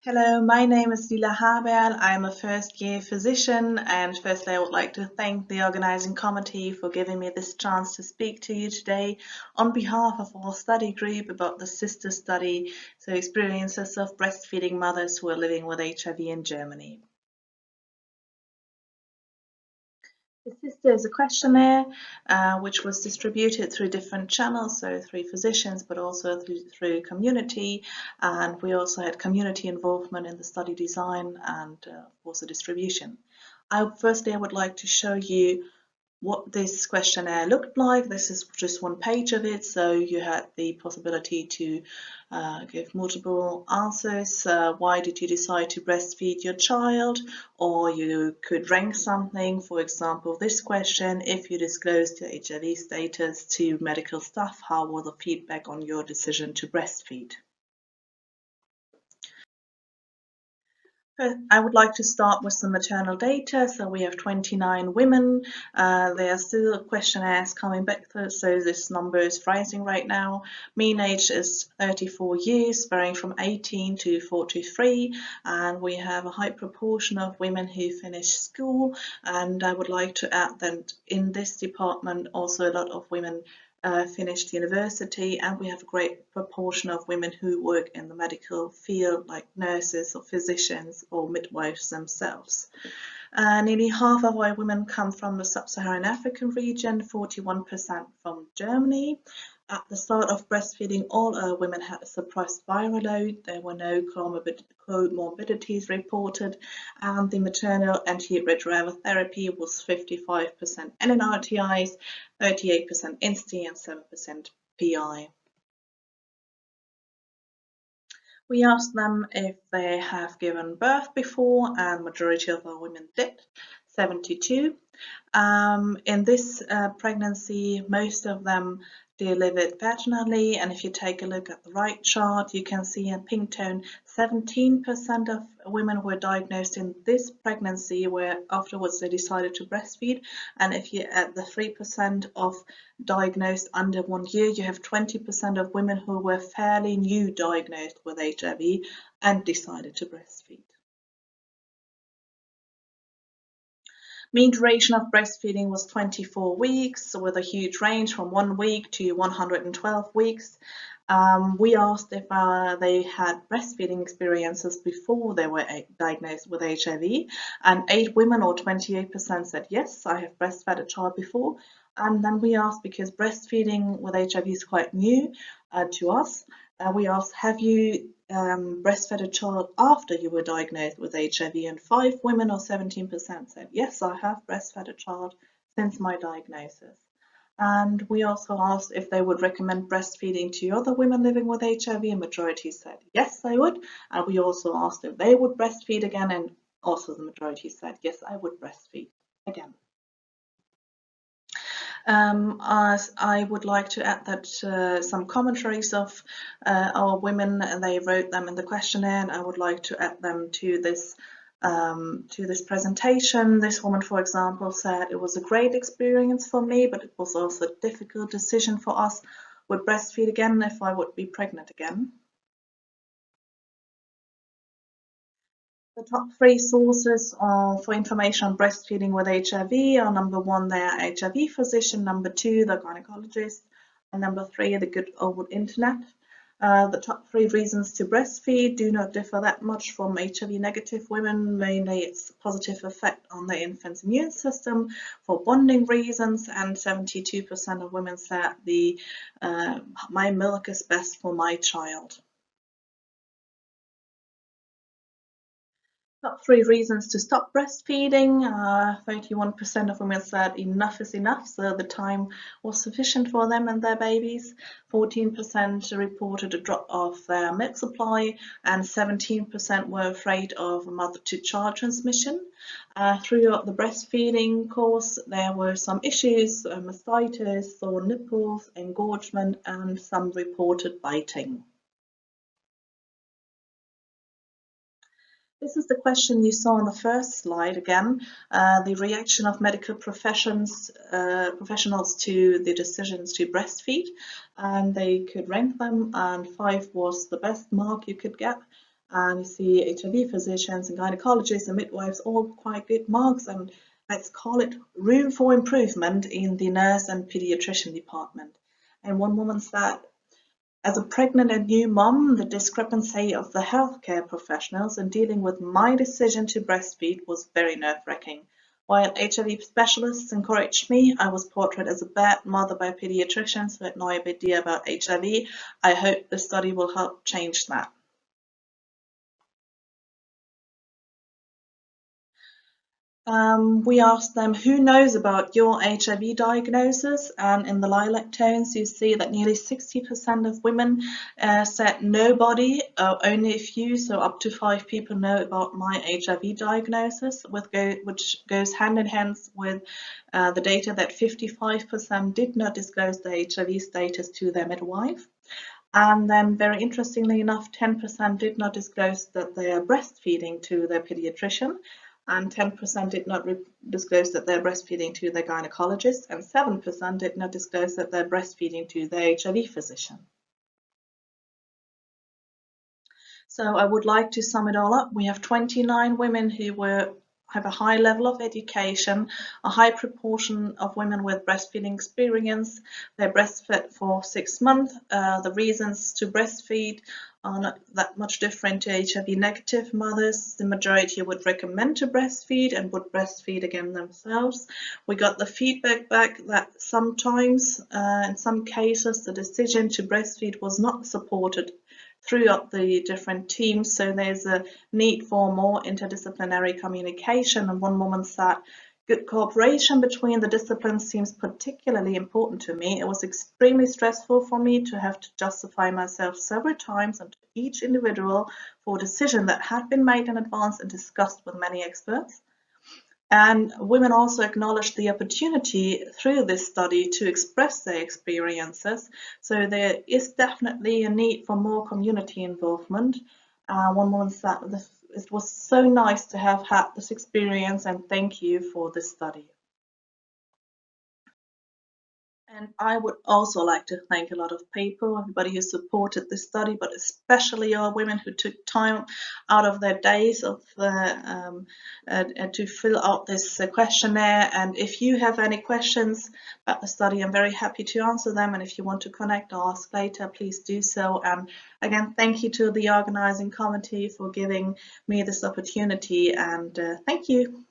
Hello, my name is Lila Haberl. I'm a first-year physician, and firstly I would like to thank the organizing committee for giving me this chance to speak to you today on behalf of our study group about the sister study, so experiences of breastfeeding mothers who are living with HIV in Germany. The sister is a questionnaire which was distributed through different channels, so through physicians, but also through community. And we also had community involvement in the study design and also distribution. Firstly, I would like to show you what this questionnaire looked like. This is just one page of it, so you had the possibility to give multiple answers. Why did you decide to breastfeed your child? Or you could rank something, for example, this question: if you disclosed your HIV status to medical staff, how was the feedback on your decision to breastfeed? I would like to start with some maternal data. So we have 29 women. There are still questionnaires coming back, so this number is rising right now. Mean age is 34 years, varying from 18 to 43, and we have a high proportion of women who finish school. And I would like to add that in this department also a lot of women finished university, and we have a great proportion of women who work in the medical field, like nurses or physicians or midwives themselves. Nearly half of our women come from the sub-Saharan African region, 41% from Germany. At the start of breastfeeding, all our women had a suppressed viral load. There were no comorbidities reported, and the maternal antiretroviral therapy was 55% NNRTIs, 38% INSTI, and 7% PI. We asked them if they have given birth before, and majority of our women did, 72. In this pregnancy, most of them delivered vaginally, and if you take a look at the right chart, you can see in pink tone 17% of women were diagnosed in this pregnancy where afterwards they decided to breastfeed, and if you add the 3% of diagnosed under 1 year, you have 20% of women who were fairly new diagnosed with HIV and decided to breastfeed. Mean duration of breastfeeding was 24 weeks, with a huge range from 1 week to 112 weeks. We asked if they had breastfeeding experiences before they were diagnosed with HIV, and 8 women, or 28%, said yes, I have breastfed a child before. And then we asked, because breastfeeding with HIV is quite new to us, we asked, have you breastfed a child after you were diagnosed with HIV? And 5 women, or 17%, said yes, I have breastfed a child since my diagnosis. And we also asked if they would recommend breastfeeding to other women living with HIV, and majority said yes, they would. And we also asked if they would breastfeed again, and also the majority said yes, I would breastfeed again. I would like to add that some commentaries of our women, they wrote them in the questionnaire, and I would like to add them to this presentation. This woman, for example, said, it was a great experience for me, but it was also a difficult decision for us. Would breastfeed again if I would be pregnant again. The top 3 sources for information on breastfeeding with HIV are: number 1, their HIV physician; number 2, the gynecologist; and number 3, the good old internet. The top 3 reasons to breastfeed do not differ that much from HIV negative women. Mainly it's a positive effect on the infant's immune system, for bonding reasons, and 72% of women said my milk is best for my child. Top 3 reasons to stop breastfeeding. 31% of women said enough is enough, so the time was sufficient for them and their babies. 14% reported a drop of their milk supply, and 17% were afraid of mother-to-child transmission. Throughout the breastfeeding course, there were some issues: mastitis, sore nipples, engorgement, and some reported biting. This is the question you saw on the first slide again, the reaction of medical professionals to the decisions to breastfeed, and they could rank them, and 5 was the best mark you could get. and you see HIV physicians and gynecologists and midwives all quite good marks, and let's call it room for improvement in the nurse and pediatrician department. And one woman said, as a pregnant and new mom, the discrepancy of the healthcare professionals in dealing with my decision to breastfeed was very nerve-wracking. While HIV specialists encouraged me, I was portrayed as a bad mother by pediatricians who had no idea about HIV. I hope the study will help change that. We asked them, who knows about your HIV diagnosis? And in the lilac tones, you see that nearly 60% of women said nobody, only a few, so up to 5 people know about my HIV diagnosis, which goes hand in hand with the data that 55% did not disclose their HIV status to their midwife. And then, very interestingly enough, 10% did not disclose that they are breastfeeding to their pediatrician, and 10% did not disclose that they're breastfeeding to their gynecologist, and 7% did not disclose that they're breastfeeding to their HIV physician. So I would like to sum it all up. We have 29 women who have a high level of education, a high proportion of women with breastfeeding experience. They breastfed for 6 months. The reasons to breastfeed are not that much different to HIV negative mothers. The majority would recommend to breastfeed and would breastfeed again themselves. We got the feedback back that sometimes, in some cases, the decision to breastfeed was not supported throughout the different teams, so there's a need for more interdisciplinary communication. And one woman said, good cooperation between the disciplines seems particularly important to me. It was extremely stressful for me to have to justify myself several times and to each individual for a decision that had been made in advance and discussed with many experts. And women also acknowledged the opportunity through this study to express their experiences. So there is definitely a need for more community involvement. One woman said, it was so nice to have had this experience, and thank you for this study. And I would also like to thank a lot of people, everybody who supported this study, but especially our women who took time out of their days to fill out this questionnaire. And if you have any questions about the study, I'm very happy to answer them. And if you want to connect or ask later, please do so. And again, thank you to the organizing committee for giving me this opportunity, and thank you.